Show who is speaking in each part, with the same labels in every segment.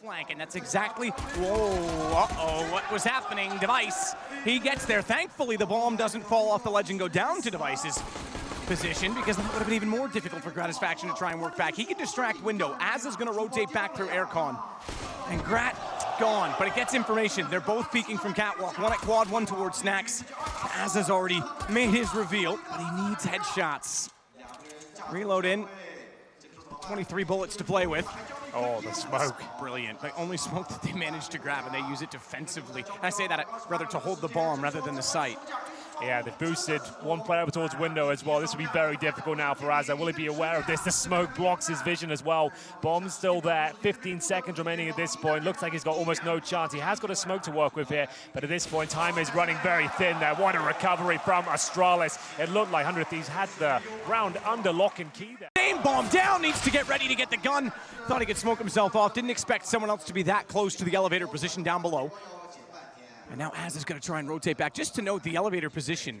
Speaker 1: flank, and that's exactly, whoa, what was happening? Device, he gets there. Thankfully, the bomb doesn't fall off the ledge and go down to Device's position, because that would have been even more difficult for Gratisfaction to try and work back. He can distract Window. Az is going to rotate back through Aircon. And Grat gone, but it gets information. They're both peeking from Catwalk. One at quad, one towards Snacks. Az has already made his reveal, but he needs headshots. Reload in. 23 bullets to play with.
Speaker 2: Oh, the smoke.
Speaker 1: Brilliant. The only smoke that they managed to grab, and they use it defensively. And I say that rather to hold the bomb rather than the site.
Speaker 2: Yeah, they've boosted one player over towards Window as well. This will be very difficult now for Azza. Will he be aware of this? The smoke blocks his vision as well. Bomb's still there. 15 seconds remaining at this point. Looks like he's got almost no chance. He has got a smoke to work with here, but at this point, time is running very thin there. What a recovery from Astralis. It looked like 100 Thieves had the round under lock and key there.
Speaker 1: Aim bomb down, needs to get ready to get the gun. Thought he could smoke himself off. Didn't expect someone else to be that close to the elevator position down below. And now Az is going to try and rotate back. Just to note the elevator position,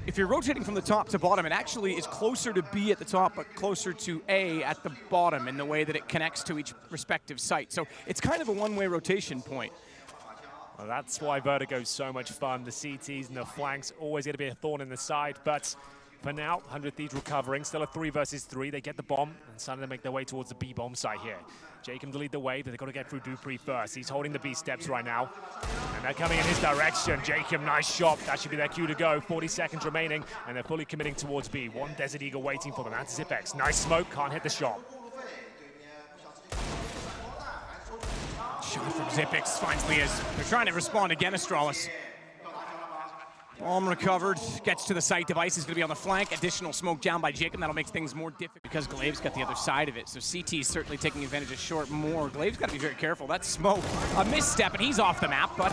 Speaker 1: if you're rotating from the top to bottom, it actually is closer to B at the top, but closer to A at the bottom in the way that it connects to each respective site. So it's kind of a one-way rotation point.
Speaker 2: Well, that's why Vertigo's so much fun. The CTs and the flanks always going to be a thorn in the side, but for now, 100 Thieves recovering. Still a 3 versus 3. They get the bomb and starting to make their way towards the B bomb site here. Jacob to lead the way, but they've got to get through Dupree first. He's holding the B steps right now. And they're coming in his direction. Jacob, nice shot. That should be their cue to go. 40 seconds remaining, and they're fully committing towards B. One Desert Eagle waiting for them. That's Zipex. Nice smoke, can't hit the shot.
Speaker 1: Shot from Zipex finds Lias. They're trying to respond again, Astralis. Bomb recovered, gets to the site. Device is going to be on the flank. Additional smoke down by Jacob. That'll make things more difficult because Glaive's got the other side of it. So CT is certainly taking advantage of short more. Glaive's got to be very careful. That's smoke. A misstep, and he's off the map, but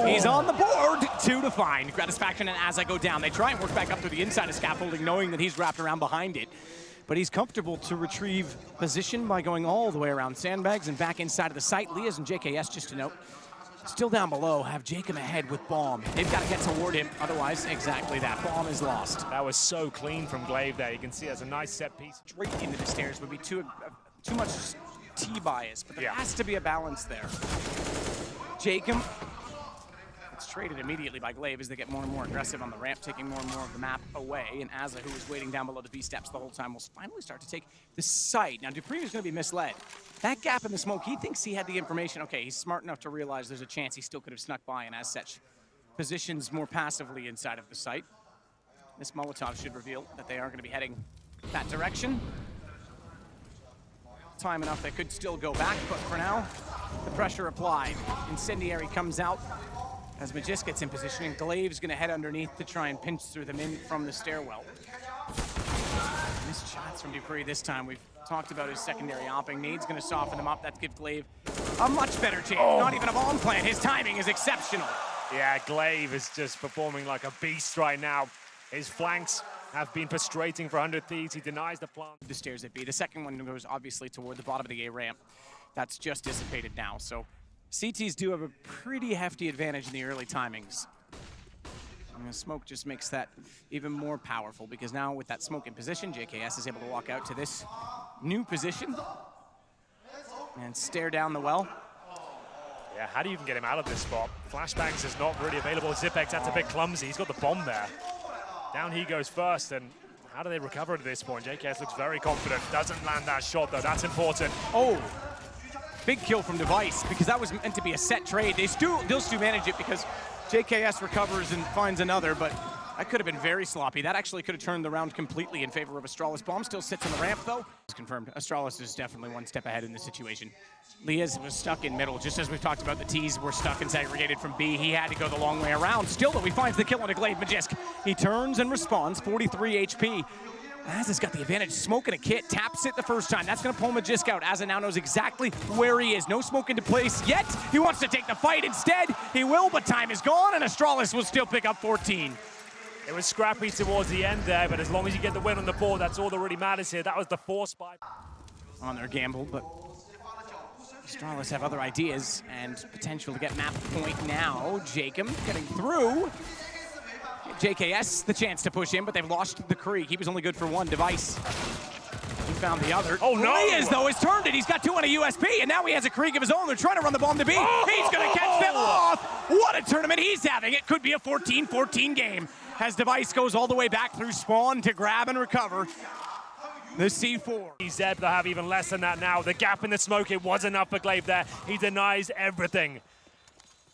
Speaker 1: he's on the board. 2 to find. Gratisfaction and As I go down. They try and work back up to the inside of scaffolding, knowing that he's wrapped around behind it. But he's comfortable to retrieve position by going all the way around sandbags and back inside of the site. Lias and JKS, just to note, still down below, have Jacob ahead with Bomb. They've got to get toward him, otherwise, exactly that. Bomb is lost.
Speaker 2: That was so clean from Glaive there. You can see it's a nice set piece.
Speaker 1: Straight into the stairs would be too much T-bias, but there has to be a balance there. Jacob, it's traded immediately by Glaive as they get more and more aggressive on the ramp, taking more and more of the map away, and Azza, who was waiting down below the B-steps the whole time, will finally start to take the site. Now, Dupree is going to be misled. That gap in the smoke, he thinks he had the information. Okay, he's smart enough to realize there's a chance he still could have snuck by, and as such, positions more passively inside of the site. This Molotov should reveal that they are going to be heading that direction. Time enough, they could still go back, but for now, the pressure applied. Incendiary comes out as Magis gets in position, and Glaive's going to head underneath to try and pinch through them in from the stairwell. Missed shots from Dupree this time. We've talked about his secondary opping. Nade's going to soften them up. That gives Glaive a much better chance. Not even a bomb plant. His timing is exceptional.
Speaker 2: Yeah, Glaive is just performing like a beast right now. His flanks have been frustrating for 100 Thieves. He denies the plant.
Speaker 1: The stairs at B. The second one goes obviously toward the bottom of the A ramp. That's just dissipated now. So CTs do have a pretty hefty advantage in the early timings. And the smoke just makes that even more powerful, because now with that smoke in position, JKS is able to walk out to this new position and stare down the well.
Speaker 2: Yeah, how do you even get him out of this spot? Flashbangs is not really available. Zipex, that's a bit clumsy. He's got the bomb there. Down he goes first, and how do they recover at this point? JKS looks very confident. Doesn't land that shot, though. That's important.
Speaker 1: Oh, big kill from Device, because that was meant to be a set trade. They'll still manage it because JKS recovers and finds another, but that could have been very sloppy. That actually could have turned the round completely in favor of Astralis. Bomb still sits on the ramp, though. It's confirmed. Astralis is definitely one step ahead in this situation. Lias was stuck in middle, just as we've talked about. The T's were stuck and segregated from B. He had to go the long way around. Still, though, he finds the kill on a Glaive Magisk. He turns and responds, 43 HP. Azza's got the advantage. Smoke and a kit, taps it the first time. That's going to pull Magisk out. Azza now knows exactly where he is. No smoke into place yet. He wants to take the fight instead. He will, but time is gone, and Astralis will still pick up 14.
Speaker 2: It was scrappy towards the end there, but as long as you get the win on the board, that's all that really matters here. That was the force by
Speaker 1: on their gamble, but Astralis have other ideas and potential to get map point now. Jacob getting through. JKS the chance to push in, but they've lost the creek. He was only good for one. Device found the other.
Speaker 2: Oh, no!
Speaker 1: Elias, though, has turned it. He's got 2 on a USP, and now he has a creek of his own. They're trying to run the bomb to B.
Speaker 2: Oh!
Speaker 1: He's going to catch them off. What a tournament he's having. It could be a 14-14 game as Device goes all the way back through spawn to grab and recover the C4.
Speaker 2: Zeb, they'll have even less than that now. The gap in the smoke, it was enough for Glaive there. He denies everything.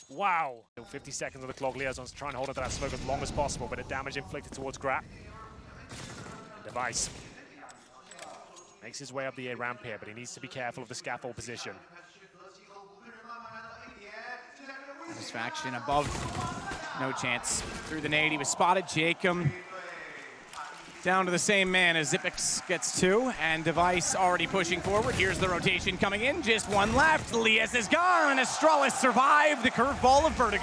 Speaker 2: Wow. 50 seconds on the clock. Liaison's trying to hold on to that smoke as long as possible, but a damage inflicted towards Grap. Device makes his way up the A ramp here, but he needs to be careful of the scaffold position.
Speaker 1: Satisfaction above, no chance. Through the nade, he was spotted. Jacob down to the same man as Zipix gets 2, and Device already pushing forward. Here's the rotation coming in, just 1 left. Lias is gone, and Astralis survived the curveball of Vertigo.